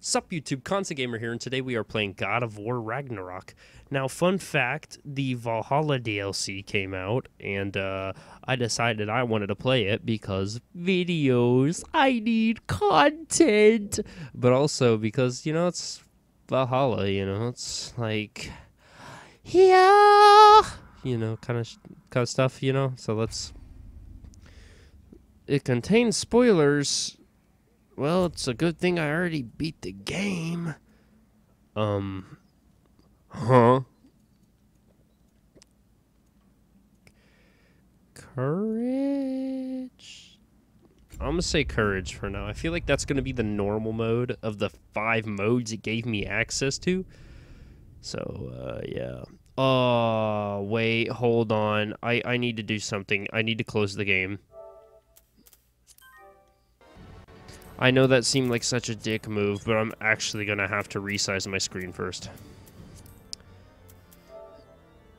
Sup YouTube, Constant Gamer here, and today we are playing God of War Ragnarok. Now, fun fact, the Valhalla DLC came out, and I decided I wanted to play it because videos, I need content! But also because, it's Valhalla, it's like, yeah, kind of stuff, so let's... It contains spoilers. Well, it's a good thing I already beat the game. Huh? Courage? I'm gonna say courage for now. I feel like that's gonna be the normal mode of the 5 modes it gave me access to. So, yeah. Oh, wait, hold on. I need to do something. I need to close the game. I know that seemed like such a dick move, but I'm actually going to have to resize my screen first.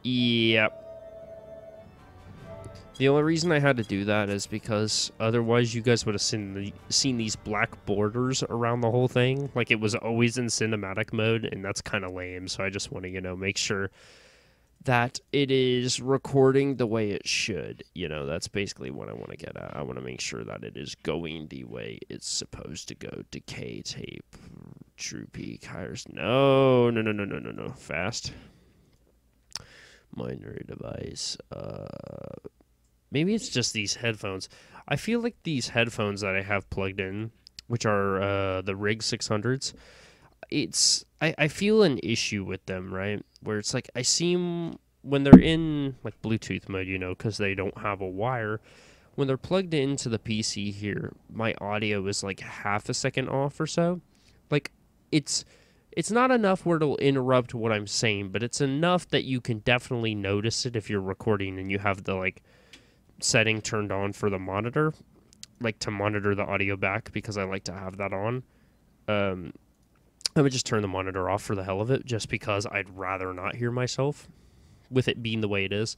Yep. The only reason I had to do that is because otherwise you guys would have seen these black borders around the whole thing. Like, it was always in cinematic mode, and that's kind of lame. So I just want to, make sure that it is recording the way it should. That's basically what I want to get at. I want to make sure that it is going the way it's supposed to go. Decay tape, True Peak, hires. No. Fast. Minor device. Maybe it's just these headphones. I feel like these headphones that I have plugged in, which are the Rig 600s, I feel an issue with them, right? Where it's like I see them when they're in like Bluetooth mode, because they don't have a wire. When they're plugged into the PC here, my audio is like half a second off or so. Like it's not enough where it'll interrupt what I'm saying, but it's enough that you can definitely notice it if you're recording and you have the like setting turned on for the monitor, like to monitor the audio back, because I like to have that on. I would just turn the monitor off for the hell of it, just because I'd rather not hear myself with it being the way it is.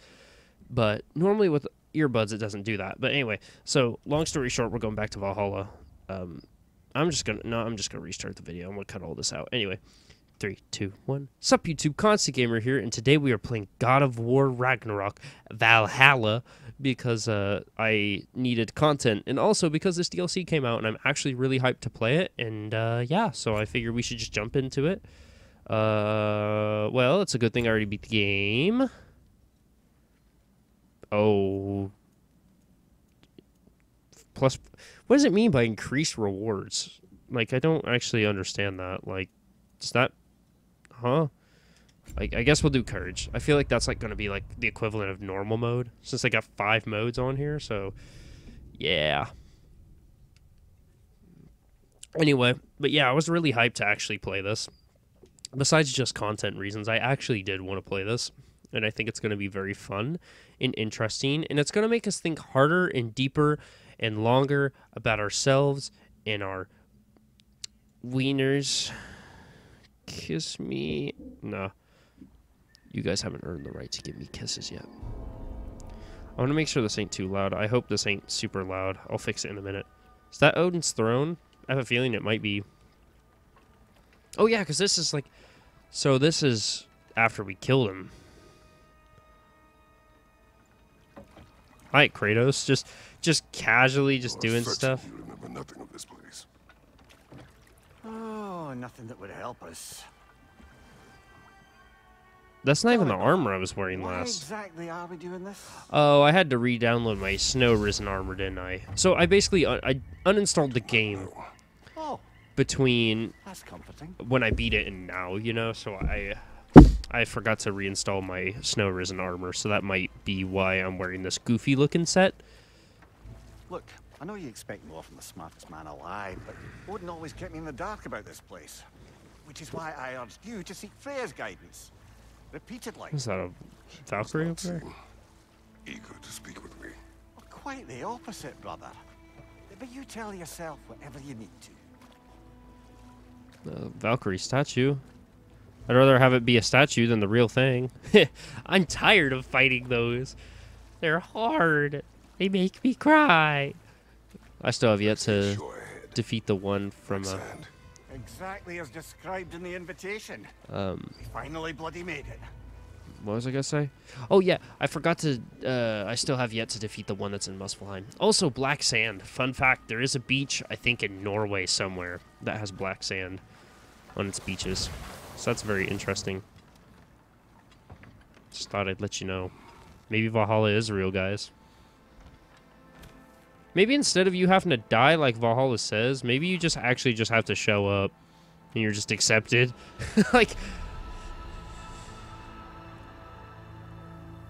But normally with earbuds, it doesn't do that. But anyway, so long story short, we're going back to Valhalla. I'm just gonna restart the video. I'm gonna cut all this out. Anyway, 3, 2, 1. Sup YouTube, Constant Gamer here, and today we are playing God of War Ragnarok Valhalla because I needed content, and also because this DLC came out and I'm actually really hyped to play it, and yeah, so I figured we should just jump into it. Well, it's a good thing I already beat the game. Oh. Plus, what does it mean by increased rewards? Like, I don't actually understand that. Like, does that... Huh? I guess we'll do courage. I feel like that's like going to be like the equivalent of normal mode, since I got 5 modes on here. So, yeah. Anyway, but yeah, I was really hyped to actually play this. Besides just content reasons, I actually did want to play this, and I think it's going to be very fun and interesting, and it's going to make us think harder and deeper and longer about ourselves and our wieners. Kiss me. No. You guys haven't earned the right to give me kisses yet. I want to make sure this ain't too loud. I hope this ain't super loud. I'll fix it in a minute. Is that Odin's throne? I have a feeling it might be. Oh, yeah, because this is like... So this is after we killed him. Hi, Kratos. Just casually just doing stuff. You remember nothing of this place. Oh, nothing that would help us. That's not even the armor I was wearing Why last. exactly are we doing this? Oh, I had to re-download my Snow Risen armor, didn't I? So I basically I uninstalled the game Oh, between that's comforting. when I beat it and now, So I forgot to reinstall my Snow Risen armor, so that might be why I'm wearing this goofy looking set. Look, I know you expect more from the smartest man alive, but Odin always kept me in the dark about this place. Which is why I urged you to seek Freya's guidance. Repeatedly. Is that a Valkyrie over there? Eager to speak with me. Well, quite the opposite, brother. But you tell yourself whatever you need to. The Valkyrie statue. I'd rather have it be a statue than the real thing. I'm tired of fighting those. They're hard. They make me cry. I still have yet to defeat the one from Exactly as described in the invitation. Um, We finally bloody made it. what was I gonna say? Oh yeah, I forgot to. I still have yet to defeat the one that's in Muspelheim. Also, black sand. Fun fact: there is a beach, I think, in Norway somewhere that has black sand on its beaches. So that's very interesting. Just thought I'd let you know. Maybe Valhalla is real, guys. Maybe instead of you having to die like Valhalla says, maybe you just actually just have to show up and you're just accepted. Like,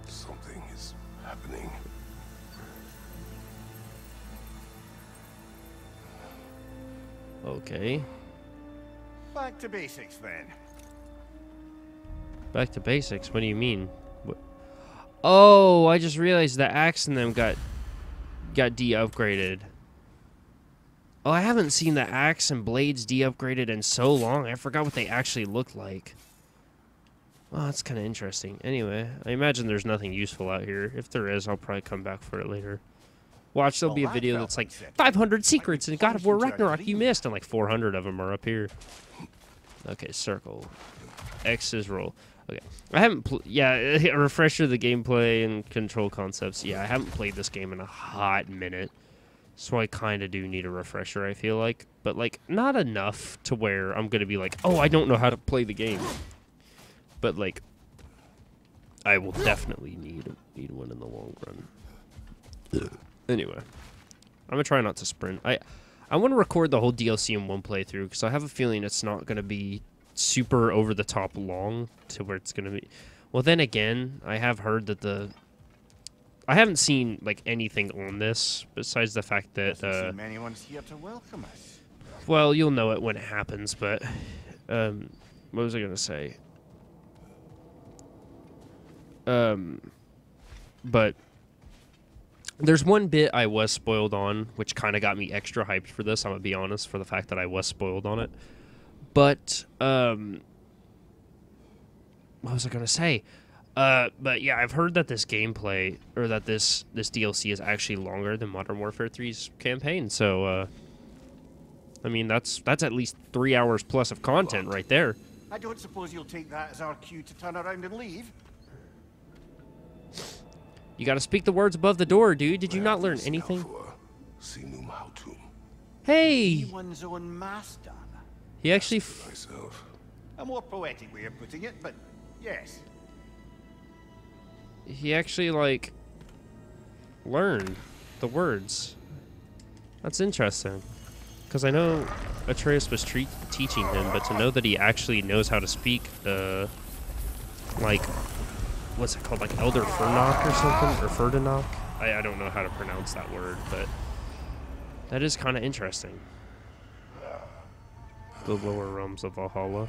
Something is happening. okay. Back to basics then. Back to basics. What do you mean? What? Oh, I just realized the axe in them got de-upgraded. Oh, I haven't seen the axe and blades de-upgraded in so long. I forgot what they actually looked like. Well, that's kind of interesting. Anyway, I imagine there's nothing useful out here. If there is, I'll probably come back for it later. Watch, there'll be a video that's like 500 secrets in God of War Ragnarok you missed, and like 400 of them are up here. Okay, circle. X is roll. Okay, I haven't. Yeah, a refresher of the gameplay and control concepts. Yeah, I haven't played this game in a hot minute, so I kind of do need a refresher. I feel like, but like not enough to where I'm gonna be like, oh, I don't know how to play the game. But like, I will definitely need one in the long run. Anyway, I'm gonna try not to sprint. I want to record the whole DLC in one playthrough because I have a feeling it's not gonna be super over the top long to where it's gonna be. Well, then again, I have heard that I haven't seen like anything on this besides the fact that Doesn't seem anyone's here to welcome us. well, you'll know it when it happens. But what was I gonna say? But there's one bit I was spoiled on, which kind of got me extra hyped for this. I'm gonna be honest, for the fact that I was spoiled on it. But what was I gonna say? But yeah, I've heard that this gameplay or that this DLC is actually longer than Modern Warfare 3's campaign. So I mean that's at least 3 hours plus of content right there. I don't suppose you'll take that as our cue to turn around and leave? You gotta speak the words above the door, dude. Did you not learn anything? Hey! Be one's own master. He actually... Myself. A more poetic way of putting it, but yes. He actually, like, learned the words. That's interesting. Because I know Atreus was teaching him, but to know that he actually knows how to speak, like... what's it called, like Elder Fernok or something, or Ferdinand? I don't know how to pronounce that word, but that is kind of interesting. The lower realms of Valhalla.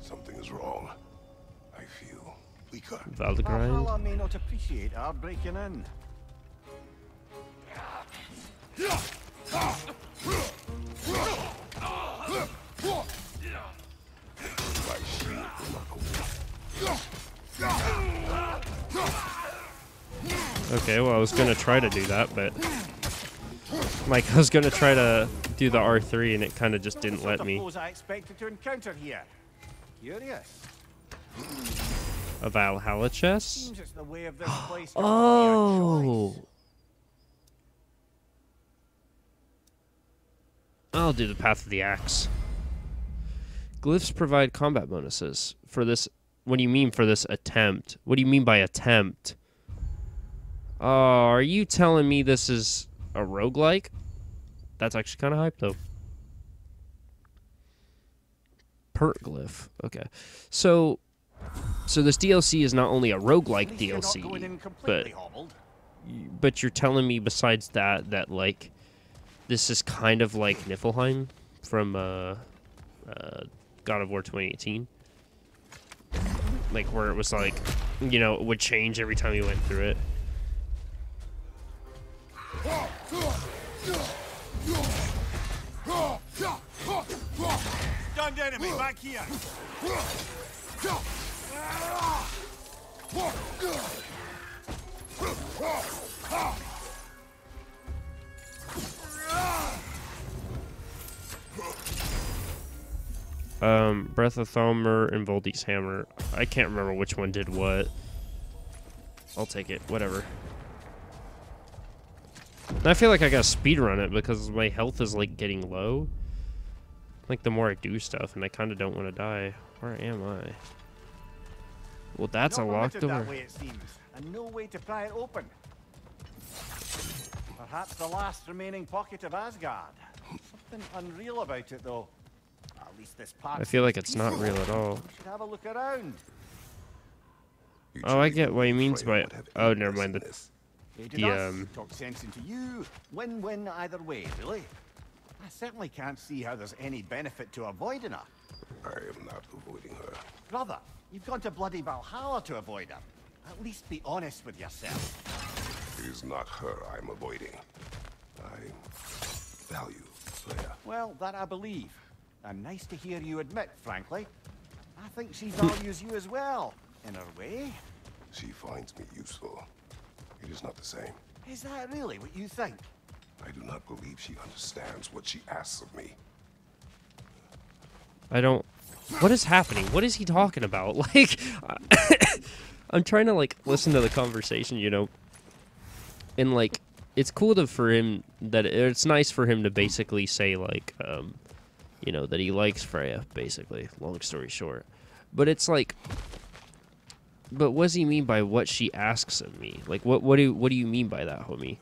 Something is wrong. I feel weaker. Valhalla. Valhalla may not appreciate our breaking in. Okay, well, I was gonna try to do that, but like I was gonna try to do the R3 and it kind of just didn't let me. I expected to encounter here. Curious. A Valhalla chest? Seems it's the way of this place. Oh. I'll do the Path of the Axe. Glyphs provide combat bonuses for this. What do you mean for this attempt? What do you mean by attempt? Oh, are you telling me this is a roguelike? That's actually kind of hype, though. Pert glyph. Okay. So this DLC is not only a roguelike DLC, but you're telling me besides that like this is kind of like Niflheim from God of War 2018. Like where it was like, you know, it would change every time you went through it. Stunned enemy back here. Breath of Thalmor and Voldy's Hammer. I can't remember which one did what. I'll take it. Whatever. And I feel like I gotta speedrun it because my health is, like, getting low. Like, the more I do stuff, and I kind of don't want to die. Where am I? Well, that's a locked door. That way it seems, and no way to pry it open. Perhaps the last remaining pocket of Asgard. Something unreal about it, though. At least this part. I feel like it's not real at all. We should have a look around. Oh, I get what he means by. Oh, never mind. Talk sense into you. Win-win either way, really. I certainly can't see how there's any benefit to avoiding her. I am not avoiding her. Brother, you've gone to bloody Valhalla to avoid her. At least be honest with yourself. It is not her I'm avoiding. I value Freya. Well, that I believe. And nice to hear you admit, frankly. I think she values you as well, in her way. She finds me useful. It is not the same. Is that really what you think? I do not believe she understands what she asks of me. I don't. What is happening? What is he talking about? Like, I'm trying to, like, listen to the conversation, you know. And, like, it's cool for him that it's nice for him to basically say, like, you know, that he likes Freya, basically. Long story short. But it's like, but what does he mean by what she asks of me? Like, what do you mean by that, homie?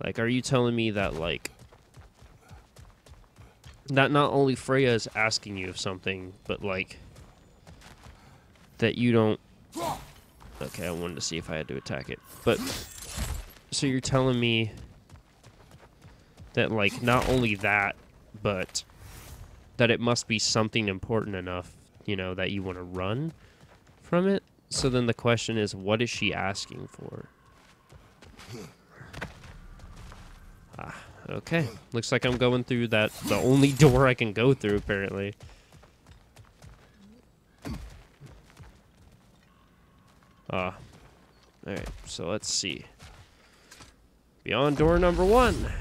Like, are you telling me that, like, that not only Freya is asking you of something, but, like, that you don't... Okay, I wanted to see if I had to attack it. But, so you're telling me that, like, not only that, but that it must be something important enough, you know, that you want to run from it? So then the question is, what is she asking for? Ah, okay. Looks like I'm going through the only door I can go through, apparently. Alright, so let's see. Beyond door number 1.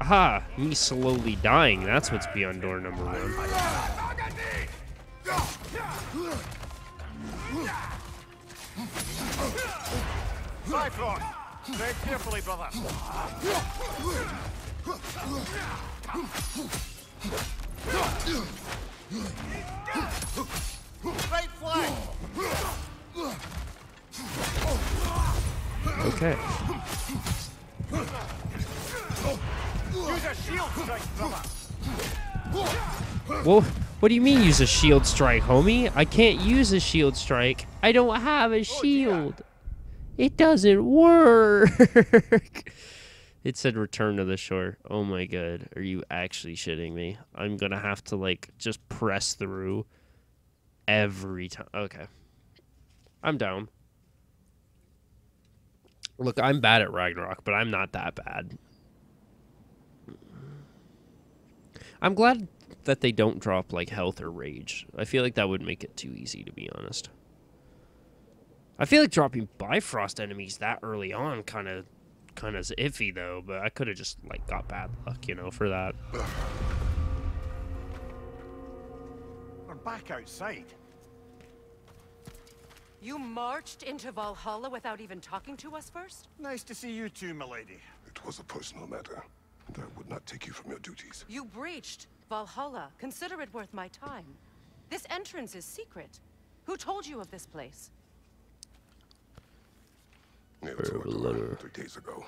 Aha! Me slowly dying. That's what's beyond door number 1. Bifrost! Tread carefully, brother. Right flank! Okay. Use a shield strike, brother. Well, what do you mean use a shield strike, homie? I can't use a shield strike. I don't have a shield. It doesn't work. It said return to the shore. Oh my god. Are you actually shitting me? I'm gonna have to, like, just press through every time. Okay. I'm down. Look, I'm bad at Ragnarok, but I'm not that bad. I'm glad that they don't drop, like, health or rage. I feel like that would make it too easy, to be honest. I feel like dropping Bifrost enemies that early on kind of is iffy, though, but I could have just, like, got bad luck, you know, for that. We're back outside. You marched into Valhalla without even talking to us first? Nice to see you too, milady. It was a personal matter, and I would not take you from your duties. You breached Valhalla. Consider it worth my time. This entrance is secret. Who told you of this place? It was a letter 3 days ago.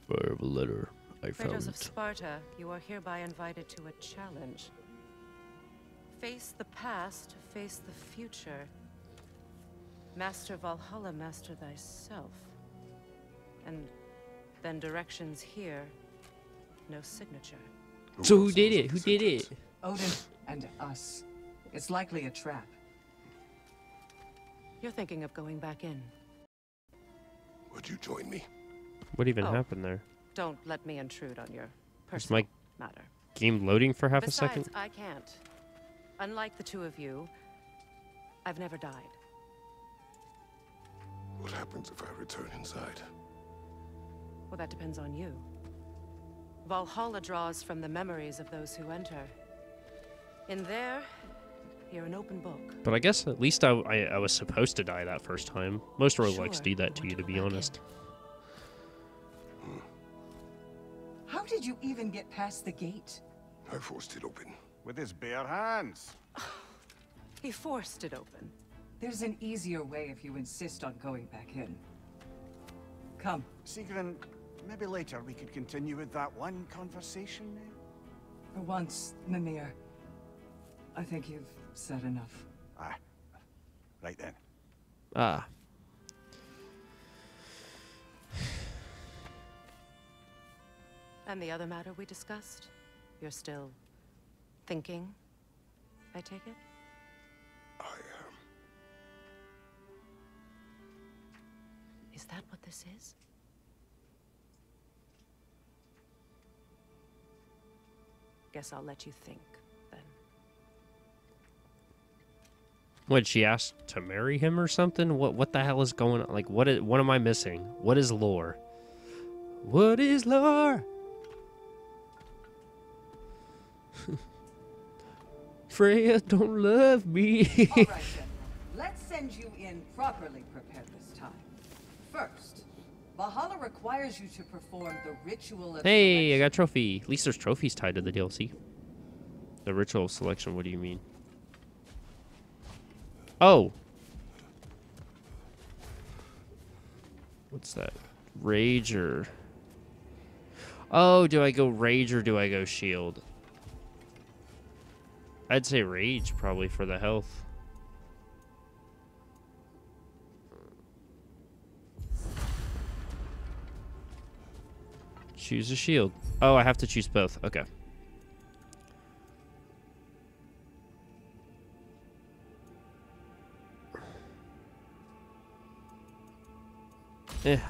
Verbal letter. I found Kratos of it. Sparta, you are hereby invited to a challenge. Face the past, face the future. Master Valhalla, master thyself. And then directions here, no signature. So who did it? Who did it? Odin and us. It's likely a trap. You're thinking of going back in. Would you join me? What even Oh. happened there? Don't let me intrude on your Is personal my matter. game loading for half a Besides, second? I can't. Unlike the two of you, I've never died. What happens if I return inside? Well, that depends on you. Valhalla draws from the memories of those who enter. In there, you're an open book. But I guess at least I was supposed to die that first time. Most roguelikes Sure, do that to want you, to to go be back honest. How did you even get past the gate? I forced it open. With his bare hands. He forced it open. There's an easier way if you insist on going back in. Come. Sigrun, maybe later we could continue with that one conversation then? For once, Mimir. I think you've said enough. Ah, right then. Ah. And the other matter we discussed? You're still thinking, I take it? I am. Is that what this is? Guess I'll let you think, then. What, she asked to marry him or something? What the hell is going on? Like, what am I missing? What is lore? What is lore? Freya don't love me. All right, then. Let's send you in properly prepared this time. First, Valhalla requires you to perform the ritual of Hey, I selection. got a trophy. At least there's trophies tied to the DLC. The ritual of selection, what do you mean? Oh. What's that? Rage or... Oh, do I go rage or do I go shield? I'd say rage probably for the health. Choose a shield. Oh, I have to choose both. Okay.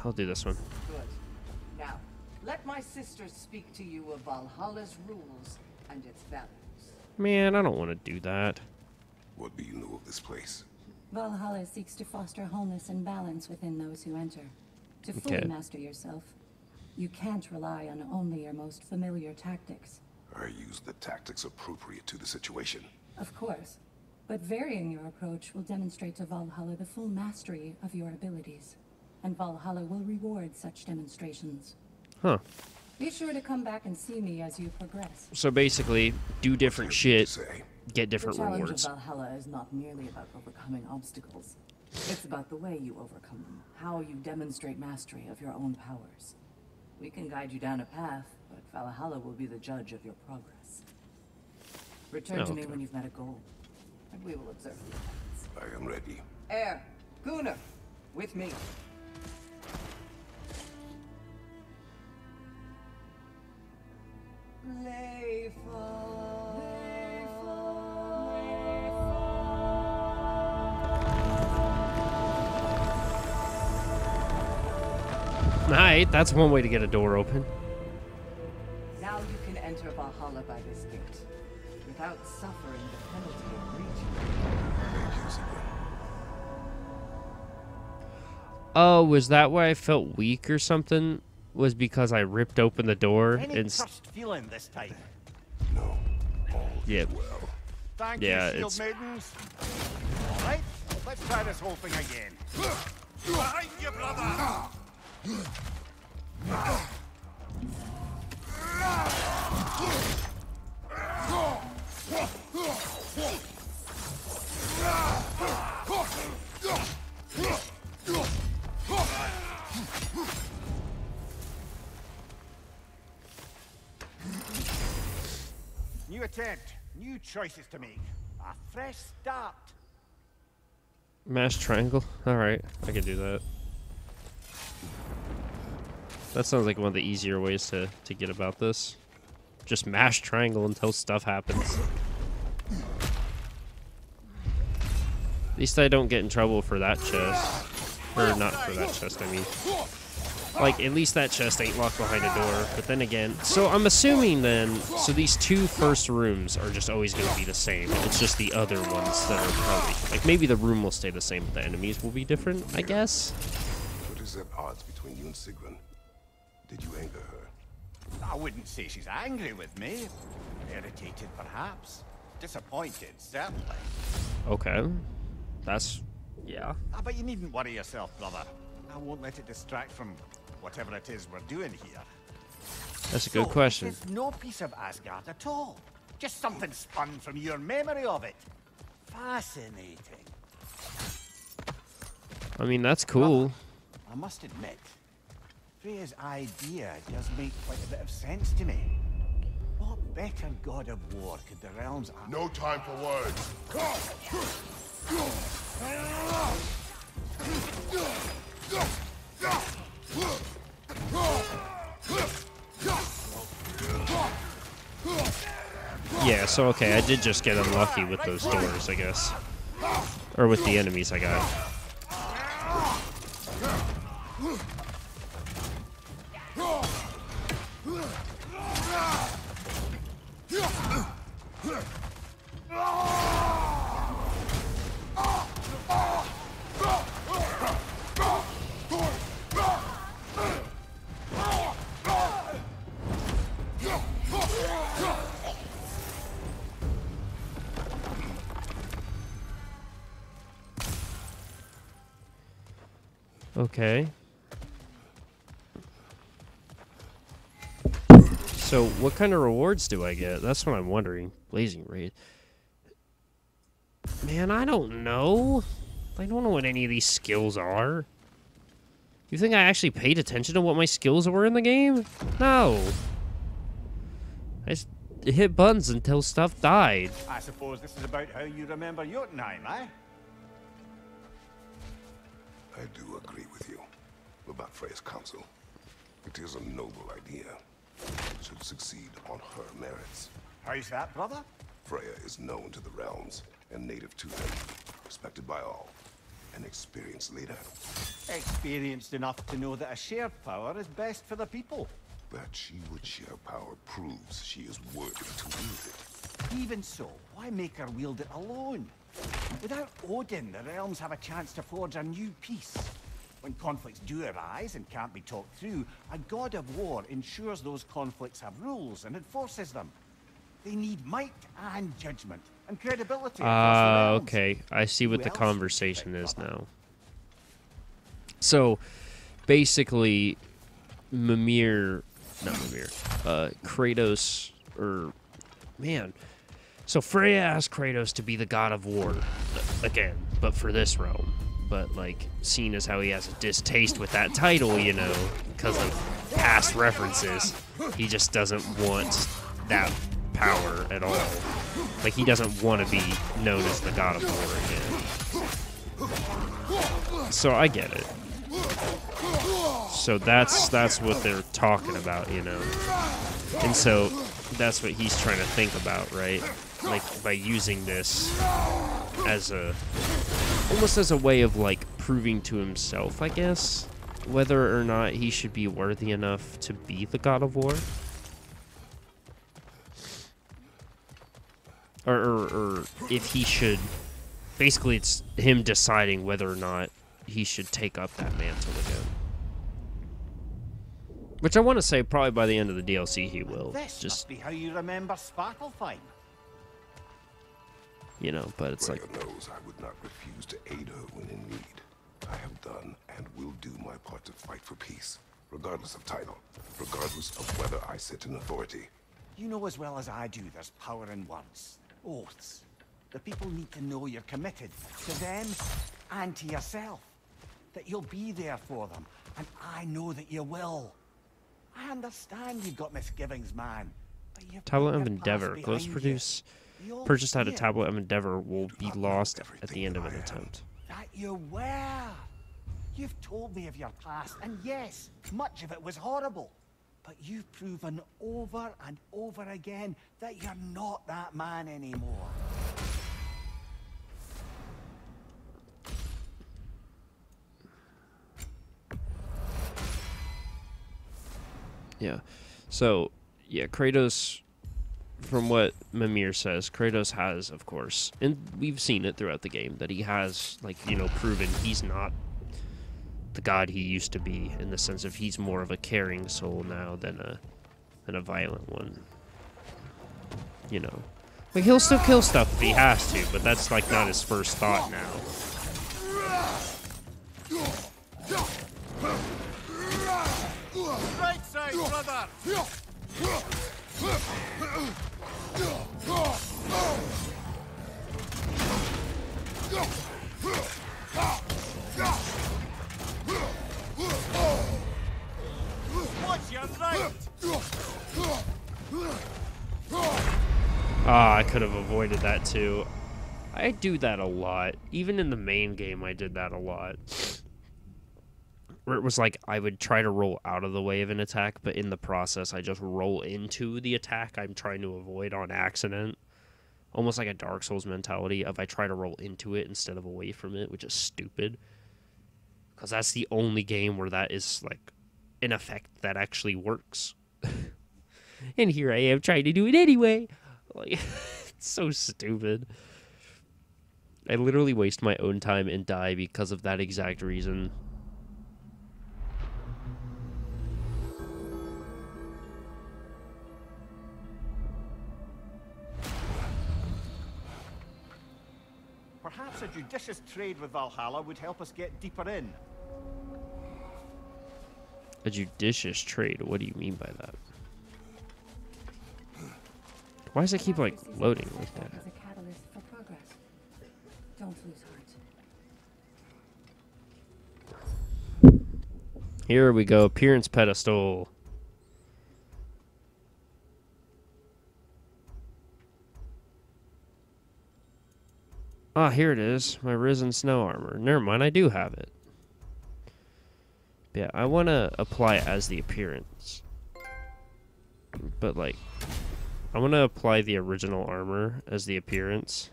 I'll do this one. Good. Now, let my sisters speak to you of Valhalla's rules and its values. Man, I don't want to do that. What do you know of this place? Valhalla seeks to foster wholeness and balance within those who enter. To fully Okay. master yourself, you can't rely on only your most familiar tactics. I use the tactics appropriate to the situation. Of course, but varying your approach will demonstrate to Valhalla the full mastery of your abilities. And Valhalla will reward such demonstrations. Huh. Be sure to come back and see me as you progress. So basically, do different shit, Say, get different The challenge rewards. of Valhalla is not merely about overcoming obstacles. It's about the way you overcome them, how you demonstrate mastery of your own powers. We can guide you down a path, but Valhalla will be the judge of your progress. Return to me okay. when you've met a goal, and we will observe the effects. I am ready. Air, Gunnar, with me. Alright, that's one way to get a door open. Now you can enter Valhalla by this gate, without suffering the penalty of breach. Thank you, Sigurd. Oh, was that why I felt weak or something? Was because I ripped open the door Any and... trust feeling this time? No, all Yep. is well. Thank Yeah, you, shield it's- maidens. All right, let's try this whole thing again. Behind you, brother! New attempt, new choices to make. A fresh start. Mash triangle? Alright, I can do that. That sounds like one of the easier ways to get about this. Just mash triangle until stuff happens. At least I don't get in trouble for that chest. Or not for that chest, I mean. Like, at least that chest ain't locked behind a door. But then again, so I'm assuming then, so these two first rooms are just always going to be the same. It's just the other ones that are probably, like maybe the room will stay the same, but the enemies will be different, I guess. What is at odds between you and Sigrun? Did you anger her? I wouldn't say she's angry with me. Irritated, perhaps. Disappointed, certainly. Okay. That's... yeah. But you needn't worry yourself, brother. I won't let it distract from whatever it is we're doing here. That's a good question. There's no piece of Asgard at all. Just something spun from your memory of it. Fascinating. I mean, that's cool. I must admit, Freya's idea does make quite a bit of sense to me. What better god of war could the realms ask? No time for words. Yeah, so okay, I did just get unlucky with those doors, I guess. Or with the enemies I got. Okay. So, what kind of rewards do I get? That's what I'm wondering. Blazing Raid. Man, I don't know. I don't know what any of these skills are. You think I actually paid attention to what my skills were in the game? No. I just hit buttons until stuff died. I suppose this is about how you remember Jotunheim, eh? I do agree with you about Freya's counsel. It is a noble idea. It should succeed on her merits. How's that, brother? Freya is known to the realms and native to them, respected by all. An experienced leader. Experienced enough to know that a shared power is best for the people. That she would share power proves she is worthy to wield it. Even so, why make her wield it alone? Without Odin, the realms have a chance to forge a new peace. When conflicts do arise and can't be talked through, a god of war ensures those conflicts have rules and enforces them. They need might and judgment and credibility across the realms. Okay. I see what Who the else conversation would you is pick, brother? now. So, basically, Kratos, or, man. So Freya asked Kratos to be the god of war, again, but for this realm. But, like, seeing as how he has a distaste with that title, you know, because of past references, he just doesn't want that power at all. Like, he doesn't want to be known as the god of war again. So I get it. So that's what they're talking about, you know. And so that's what he's trying to think about, right? Like, by using this as almost as a way of, like, proving to himself, I guess, whether or not he should be worthy enough to be the god of war. Or if he should, basically it's him deciding whether or not he should take up that mantle again. Which I want to say probably by the end of the DLC he will. This Just, must be how you remember Svartalfheim. you know, but it's Freya like, knows I would not refuse to aid her when in need. I have done and will do my part to fight for peace, regardless of title, regardless of whether I sit in authority. You know as well as I do there's power in words, oaths. The people need to know you're committed to them and to yourself. That you'll be there for them, and I know that you will. I understand you've got misgivings, man. But you've Tablet put of your Endeavor. past Close behind produce. you. You'll Purchased at a see it. Tablet of Endeavor will be not know lost at everything the end of that an I am. attempt. That you were. You've told me of your past, and yes, much of it was horrible. But you've proven over and over again that you're not that man anymore. Yeah. So, yeah, Kratos, from what Mimir says, Kratos has, of course, and we've seen it throughout the game, that he has, like, you know, proven he's not the god he used to be, in the sense of he's more of a caring soul now than than a violent one. You know. Like, he'll still kill stuff if he has to, but that's, like, not his first thought now. Right side, brother! Watch your right! Ah, I could have avoided that too. I do that a lot. Even in the main game, I did that a lot. Where it was like I would try to roll out of the way of an attack, but in the process, I just roll into the attack I'm trying to avoid on accident. Almost like a Dark Souls mentality of I try to roll into it instead of away from it, which is stupid. Because that's the only game where that is like an effect that actually works. And here I am trying to do it anyway. Like, it's so stupid. I literally waste my own time and die because of that exact reason. Perhaps a judicious trade with Valhalla would help us get deeper in. A judicious trade? What do you mean by that? Why does it keep, like, loading like that? As a catalyst for progress. Don't lose heart. Here we go. Appearance pedestal. Ah, here it is. My risen snow armor. Never mind, I do have it. Yeah, I want to apply it as the appearance. But, like, I want to apply the original armor as the appearance.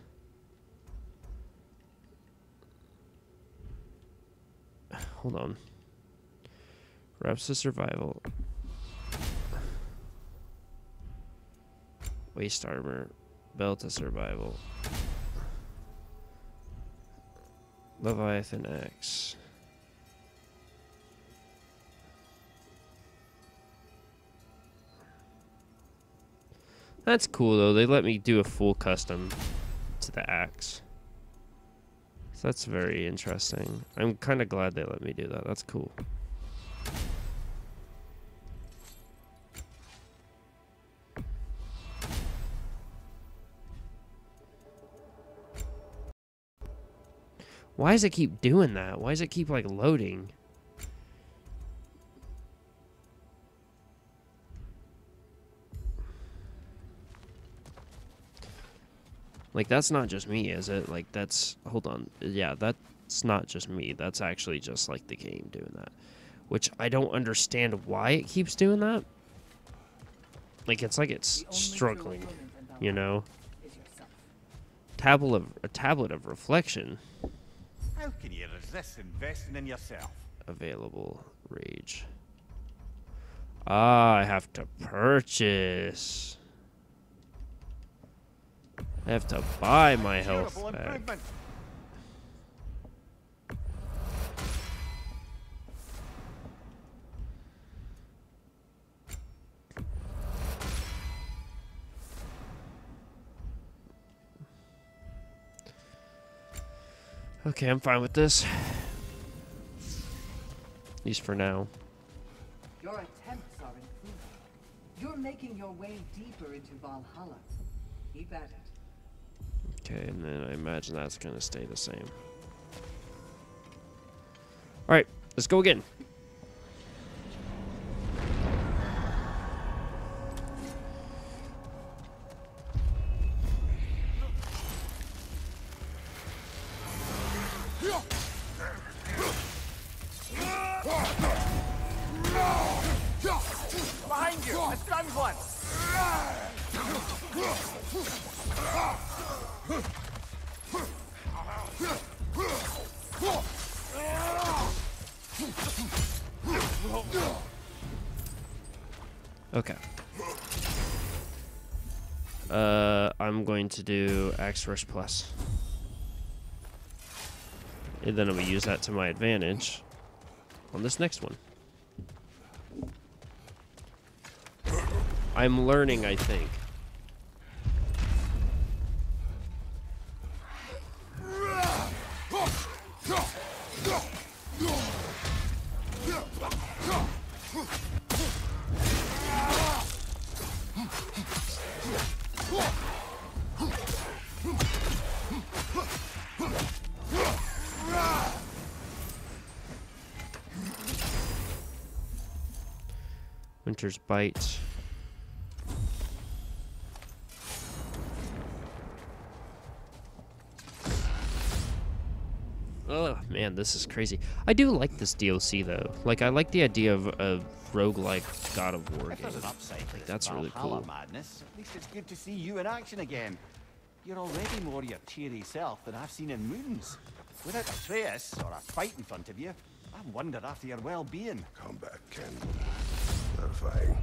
Hold on. Reps to survival. Waist armor. Belt to survival. Leviathan X. That's cool though. They let me do a full custom to the axe. So that's very interesting. I'm kind of glad they let me do that. That's cool. Why does it keep doing that? Why does it keep, like, loading? Like, that's not just me, is it? Like, that's... Hold on. Yeah, that's not just me. That's actually just, like, the game doing that. Which I don't understand why it keeps doing that. Like, it's like it's struggling, you know? A tablet of reflection. How can you resist investing in yourself? Available. Rage. Ah, I have to purchase. I have to buy my health back. Okay, I'm fine with this. At least for now. Your attempts are improving. You're making your way deeper into Valhalla. Keep at it. Okay, and then I imagine that's going to stay the same. Alright, let's go again. Behind you! A strong one! Okay. I'm going to do Axe Rush Plus. And then I'm going to use that to my advantage on this next one. I'm learning, I think. Winter's Bite. Oh man, this is crazy. I do like this DLC though. Like, I like the idea of a roguelike God of War If game. there's an upside to Like, this that's really Valhalla cool. madness, at least it's good to see you in action again. You're already more your cheery self than I've seen in moons. Without a trace or a fight in front of you, I wonder after your well-being. Combat can be gratifying.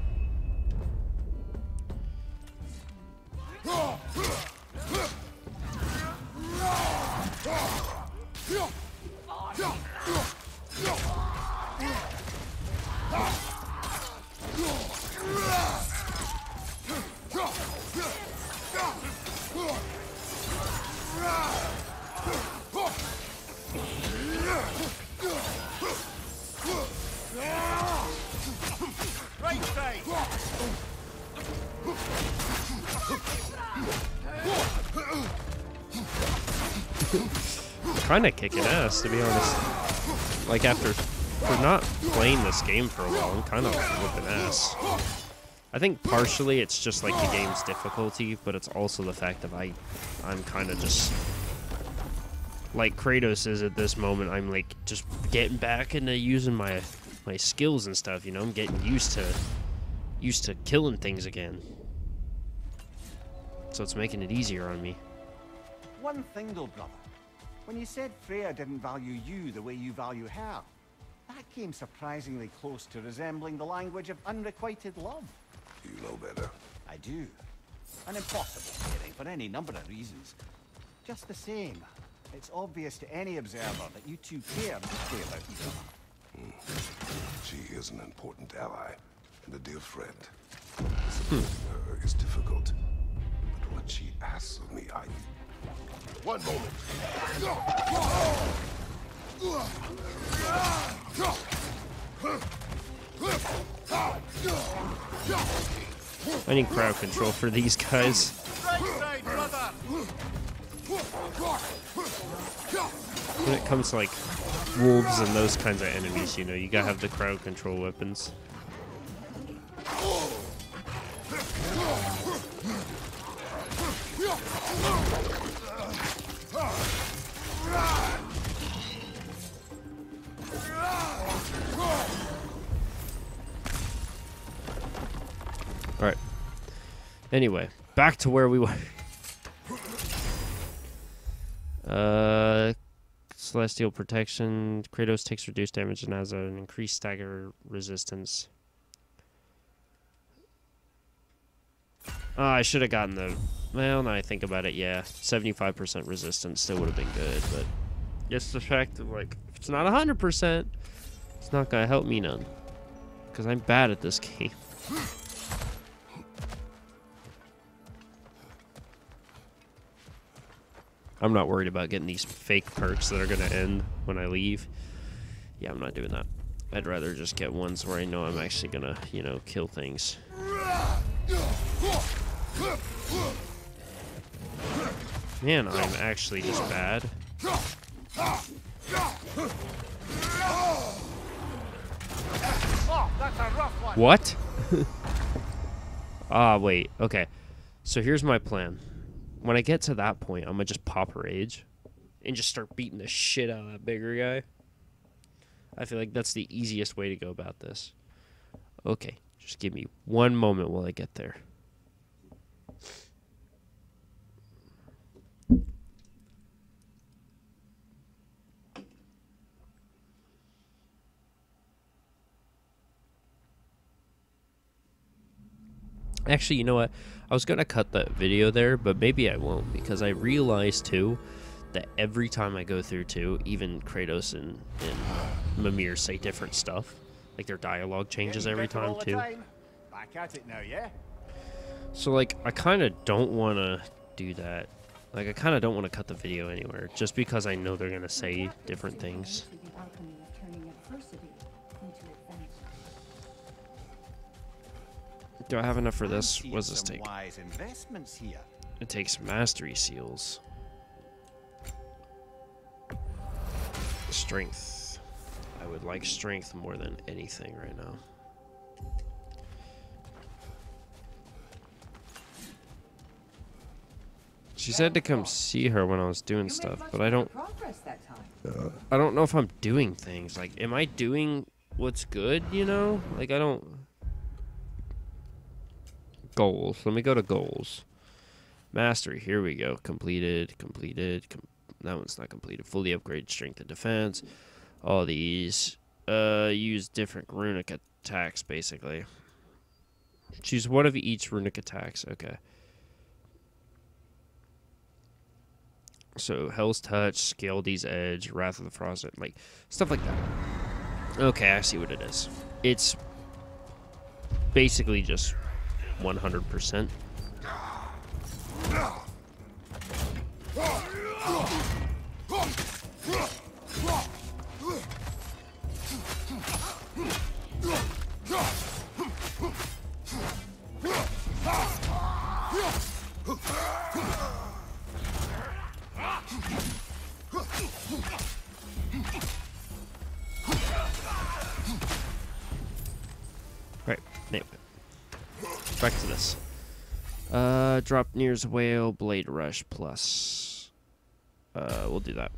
Right side! Kind of kicking ass, to be honest. Like, for not playing this game for a while, I'm kind of whipping ass. I think partially it's just like the game's difficulty, but it's also the fact that I'm kind of just like Kratos is at this moment. I'm like just getting back into using my skills and stuff. You know, I'm getting used to killing things again. So it's making it easier on me. One thing though, brother. When you said Freya didn't value you the way you value her, that came surprisingly close to resembling the language of unrequited love. You know better. I do. An impossible pairing for any number of reasons. Just the same, it's obvious to any observer that you two care deeply about each other. She is an important ally and a dear friend. Supporting her is difficult. But what she asks of me, I... One moment. I need crowd control for these guys. When it comes to like wolves and those kinds of enemies, you know, you gotta have the crowd control weapons. Alright. Anyway, back to where we were. Celestial protection. Kratos takes reduced damage and has an increased stagger resistance. I should have gotten the... Well, now I think about it, yeah. 75% resistance still would have been good, but... Just the fact of, like, if it's not 100%, it's not gonna help me none. Because I'm bad at this game. I'm not worried about getting these fake perks that are going to end when I leave. Yeah, I'm not doing that. I'd rather just get ones where I know I'm actually going to, you know, kill things. Man, I'm actually just bad. Oh, that's a rough one. What? Ah, wait. Okay. So here's my plan. When I get to that point, I'm going to just pop rage and just start beating the shit out of that bigger guy. I feel like that's the easiest way to go about this. Okay, just give me one moment while I get there. Actually, you know what? I was going to cut that video there, but maybe I won't, because I realized, too, that every time I go through, too, even Kratos and Mimir say different stuff. Like, their dialogue changes every time, too. Back at it now, yeah? So, like, I kind of don't want to do that. Like, I kind of don't want to cut the video anywhere, just because I know they're going to say different things. Do I have enough for this? What does this take? Wise investments here. It takes mastery seals. Strength. I would like strength more than anything right now. She said to come see her when I was doing stuff, but I don't know if I'm doing things. Like, am I doing what's good, you know? Like, I don't... Goals. Let me go to goals. Mastery. Here we go. Completed. That one's not completed. Fully upgraded strength and defense. All these. Use different runic attacks, basically. Choose one of each runic attacks. Okay. So, Hell's Touch, Scaldy's Edge, Wrath of the Frost, like, stuff like that. Okay, I see what it is. It's basically just 100%. Right, anyway. Back to this. Drop Near's Whale, Blade Rush plus. We'll do that.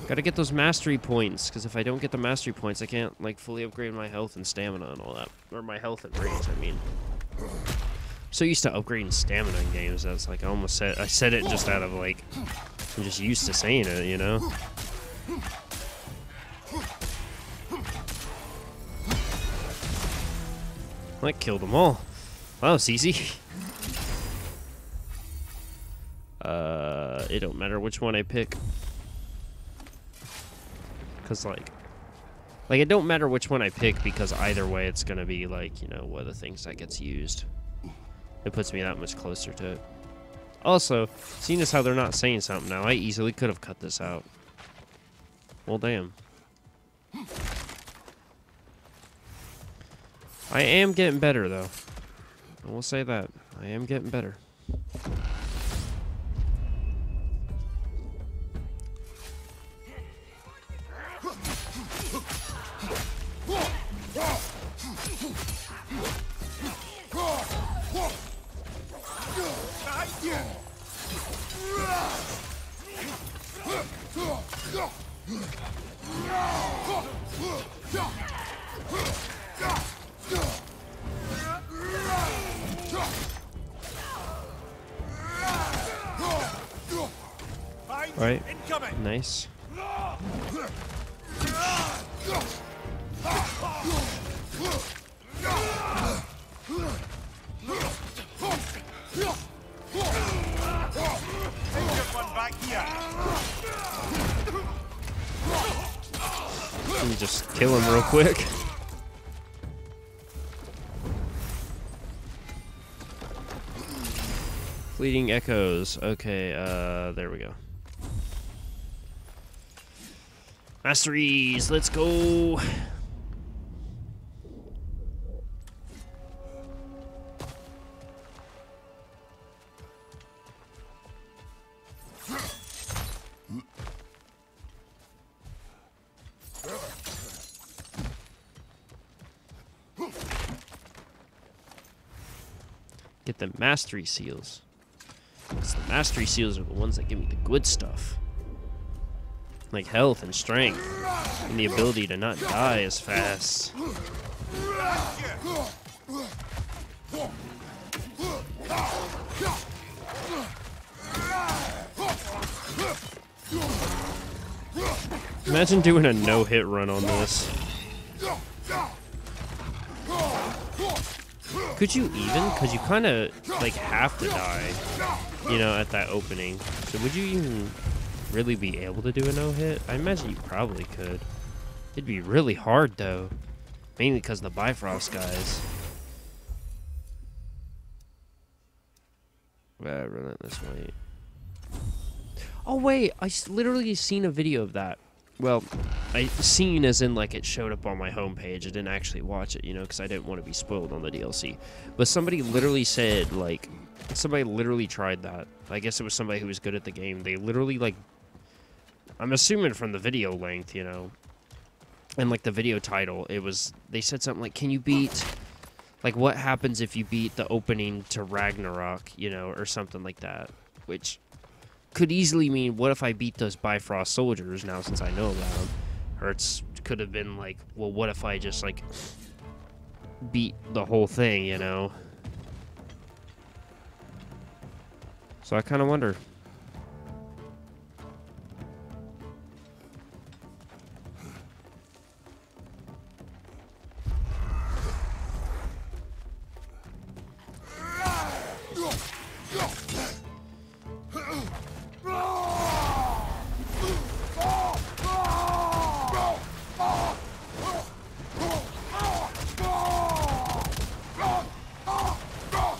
Gotta get those mastery points, because if I don't get the mastery points, I can't, like, fully upgrade my health and stamina and all that. Or my health and range, I mean. I'm so used to upgrading stamina in games, that's like, I said it just out of, like, I'm just used to saying it, you know? That killed them all. That was easy. It don't matter which one I pick. Because, like, it don't matter which one I pick, because either way it's going to be, like, you know, one of the things that gets used. It puts me that much closer to it. Also, seeing as how they're not saying something now, I easily could have cut this out. Well, damn. I am getting better, though. I will say that. I am getting better. Right. Nice. Let me just kill him real quick. Fleeting echoes. Okay, there we go. Masteries, let's go. Get the mastery seals. Because the mastery seals are the ones that give me the good stuff. Like health and strength. And the ability to not die as fast. Imagine doing a no-hit run on this. Could you even? Because you kind of, like, have to die, you know, at that opening. So would you even really be able to do a no-hit? I imagine you probably could. It'd be really hard, though. Mainly because of the Bifrost guys. Relentless Weight. Oh wait, literally seen a video of that. Well, I seen as in like it showed up on my homepage. I didn't actually watch it, you know, because I didn't want to be spoiled on the DLC. But somebody literally said, like, somebody literally tried that. I guess it was somebody who was good at the game. They literally, like, I'm assuming from the video length, you know, and like the video title, it was, they said something like, can you beat, like, what happens if you beat the opening to Ragnarok, you know, or something like that, which could easily mean, what if I beat those Bifrost soldiers now since I know about them? Or it could have been like, well, what if I just, like, beat the whole thing, you know? So I kind of wonder.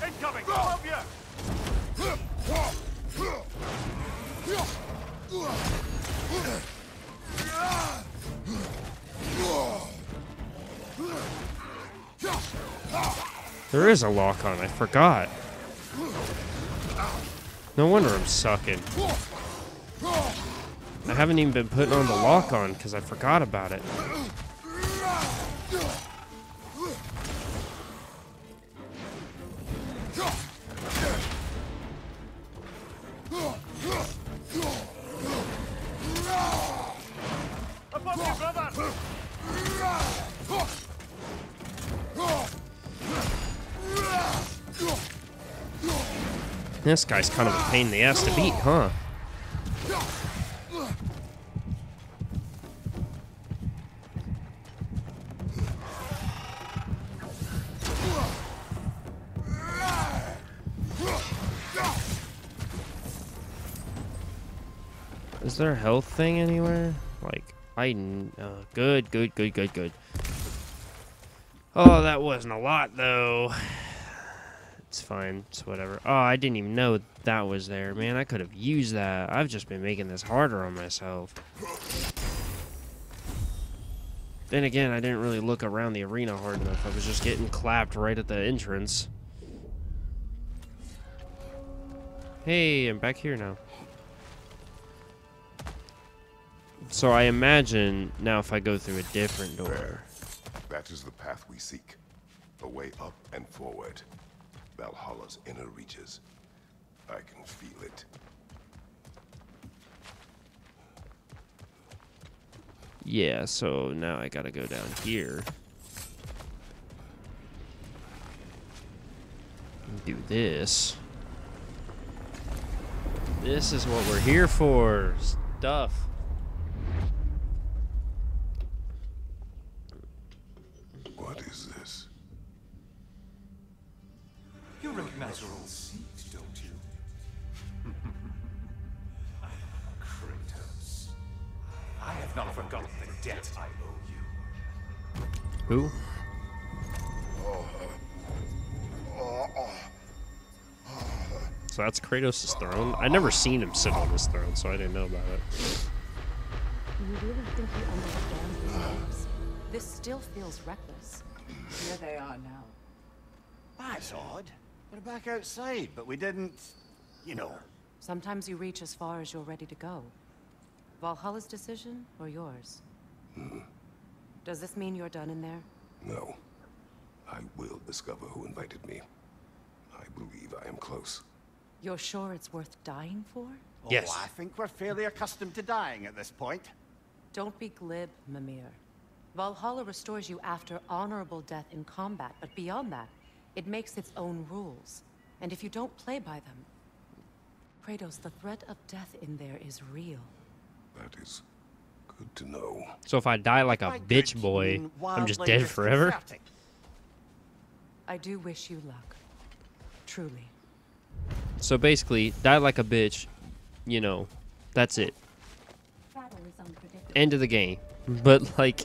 Incoming! Above you! There is a lock on, I forgot. No wonder I'm sucking. I haven't even been putting on the lock on because I forgot about it. Above you, brother! This guy's kind of a pain in the ass to beat, huh? Is there a health thing anywhere? Like, good. Oh, that wasn't a lot, though. It's fine. It's whatever. Oh, I didn't even know that was there. Man, I could have used that. I've just been making this harder on myself. Then again, I didn't really look around the arena hard enough. I was just getting clapped right at the entrance. Hey, I'm back here now. So I imagine now if I go through a different door. There. That is the path we seek. A way up and forward. Valhalla's inner reaches. I can feel it. Yeah, so now I gotta go down here. And do this. This is what we're here for. Stuff. What is this? You recognize your old seat, don't you? Kratos. I have not forgotten the debt I owe you. Who? So that's Kratos' throne? I never seen him sit on this throne, so I didn't know about it. You really think you understand these names? This still feels reckless. Here they are now. That's odd. We're back outside, but we didn't, you know. Sometimes you reach as far as you're ready to go. Valhalla's decision or yours? Does this mean you're done in there? No. I will discover who invited me. I believe I am close. You're sure it's worth dying for? Yes. Oh, I think we're fairly accustomed to dying at this point. Don't be glib, Mimir. Valhalla restores you after honorable death in combat, but beyond that, it makes its own rules. And if you don't play by them... Kratos, the threat of death in there is real. That is good to know. So if I die like a By bitch good, boy, you mean I'm just wildly dead forever? disconcerting. I do wish you luck. Truly. So basically, die like a bitch, you know, that's it. End of the game. But like,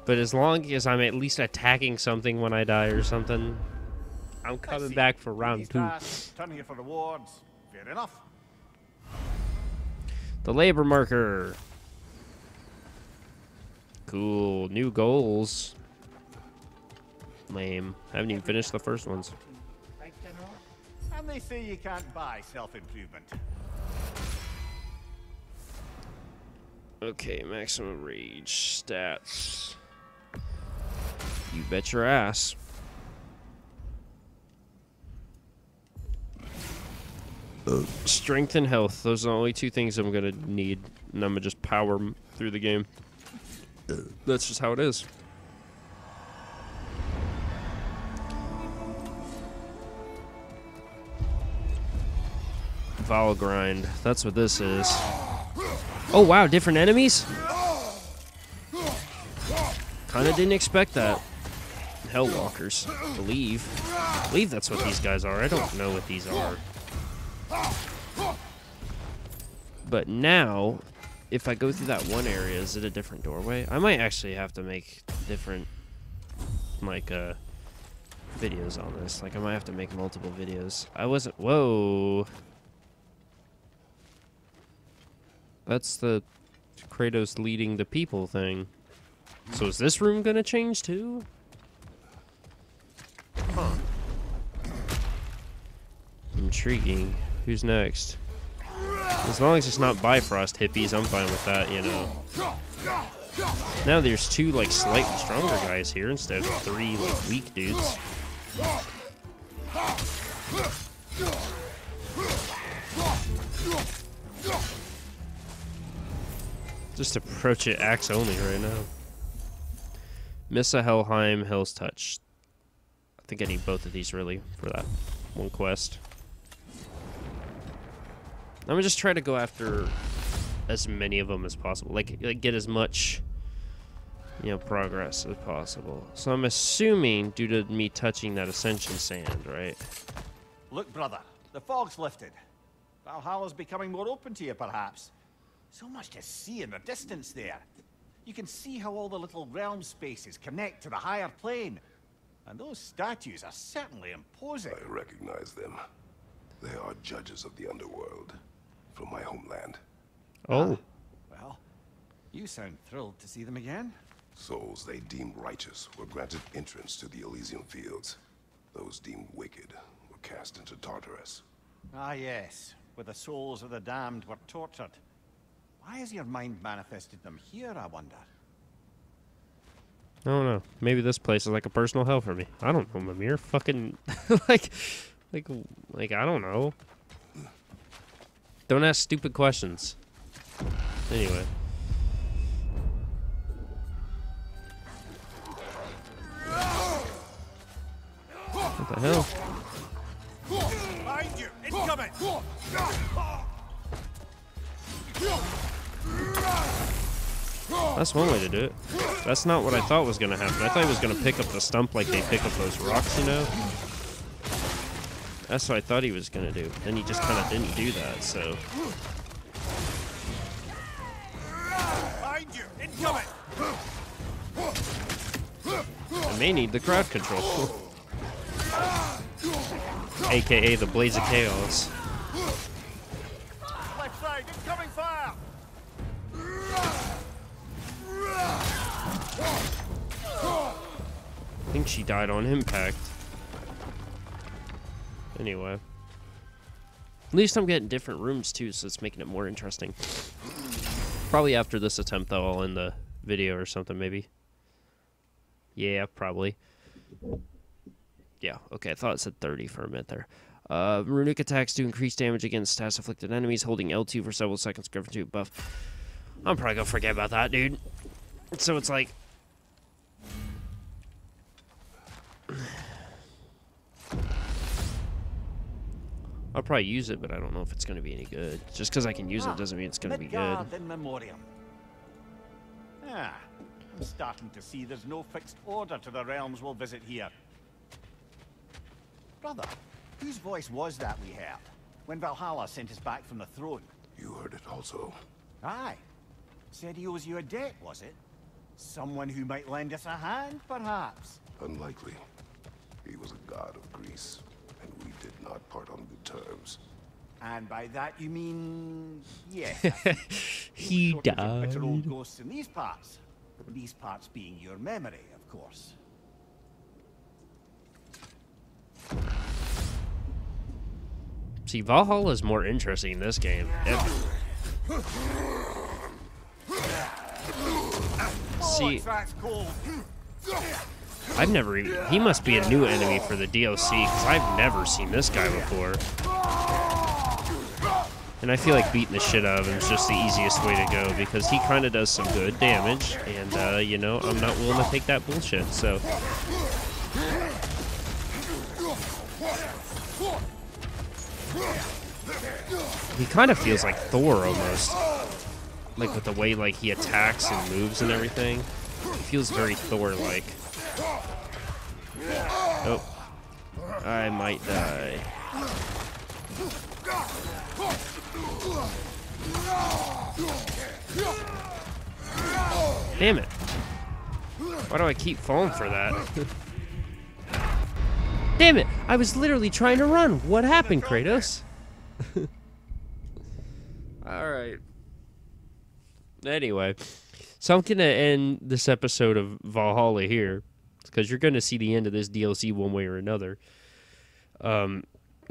but as long as I'm at least attacking something when I die or something, I'm Let's coming see. back for round These 2. tasks, turn here for rewards. Fair enough. The labor marker. Cool. New goals. Lame. Haven't even finished the first ones. Right, General? And they say you can't buy self-improvement. Okay, maximum rage stats. You bet your ass. Strength and health. Those are the only 2 things I'm gonna need, and I'm gonna just power through the game. That's just how it is. Vowel grind. That's what this is. Oh wow, different enemies? Kinda didn't expect that. Hellwalkers. Believe that's what these guys are. I don't know what these are. But now, if I go through that one area, is it a different doorway? I might actually have to make different, like, videos on this. Like, I might have to make multiple videos. I wasn't... Whoa! That's the Kratos leading the people thing. So is this room gonna change too? Huh. Intriguing. Who's next? As long as it's not Bifrost hippies, I'm fine with that, you know. Now there's 2, like, slightly stronger guys here instead of 3, like, weak dudes. Just approach it axe only right now. Missa Helheim, Hell's Touch. I think I need both of these, really, for that one quest. I'm gonna just try to go after as many of them as possible. Like get as much, you know, progress as possible. So I'm assuming due to me touching that Ascension sand, right? Look, brother, the fog's lifted. Valhalla's becoming more open to you, perhaps. So much to see in the distance there. You can see how all the little realm spaces connect to the higher plane. And those statues are certainly imposing. I recognize them. They are judges of the underworld from my homeland. Oh. Well, you sound thrilled to see them again. Souls they deemed righteous were granted entrance to the Elysian fields. Those deemed wicked were cast into Tartarus. Ah, yes. Where the souls of the damned were tortured. Why has your mind manifested them here, I wonder? I don't know. Maybe this place is like a personal hell for me. I don't know, Mimir. Fucking like I don't know. Don't ask stupid questions. Anyway. What the hell? Behind you! Incoming! That's one way to do it. That's not what I thought was gonna happen. I thought he was gonna pick up the stump like they pick up those rocks, you know? That's what I thought he was gonna do. Then he just kinda didn't do that, so. Behind you! Incoming! I may need the crowd control. AKA the Blaze of Chaos. Left side! Incoming fire! I think she died on impact. Anyway. At least I'm getting different rooms too, so it's making it more interesting. Probably after this attempt, though, I'll end the video or something, maybe. Yeah, probably. Yeah, okay, I thought it said 30 for a minute there. Runic attacks do increase damage against status-afflicted enemies, holding L2 for several seconds, Griffin 2 buff. I'm probably gonna forget about that, dude. So it's like... I'll probably use it, but I don't know if it's going to be any good. Just because I can use it doesn't mean it's going to be good. Midgard in memoriam. Ah, I'm starting to see there's no fixed order to the realms we'll visit here. Brother, whose voice was that we heard when Valhalla sent us back from the throne? You heard it also. Aye. Said he owes you a debt, was it? Someone who might lend us a hand, perhaps? Unlikely. He was a god of greed. peace, and we did not part on good terms. And by that you mean... yes. He Shortage of bitter old died. ghosts in these parts. These parts being your memory, of course. See, Valhalla is more interesting in this game. See, That's cold. I've never even... He must be a new enemy for the DLC, because I've never seen this guy before. And I feel like beating the shit out of him is just the easiest way to go, because he kind of does some good damage, and, you know, I'm not willing to take that bullshit, so... He kind of feels like Thor, almost. Like, with the way, like, he attacks and moves and everything. He feels very Thor-like. Oh. I might die. Damn it. Why do I keep falling for that? Damn it! I was literally trying to run. What happened, Kratos? Alright. Anyway. So I'm going to end this episode of Valhalla here. Because you're going to see the end of this DLC one way or another. Well,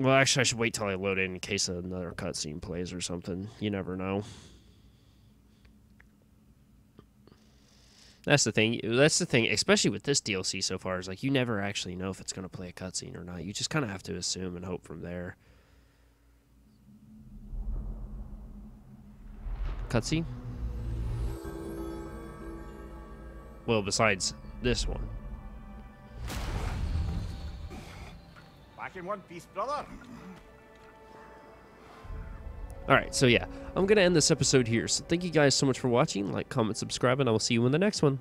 actually, I should wait till I load it in case another cutscene plays or something. You never know. That's the thing. That's the thing, especially with this DLC so far, is like you never actually know if it's going to play a cutscene or not. You just kind of have to assume and hope from there. Cutscene? Well, besides this one. Back in one piece, brother. Alright, so yeah, I'm going to end this episode here. So thank you guys so much for watching. Like, comment, subscribe, and I will see you in the next one.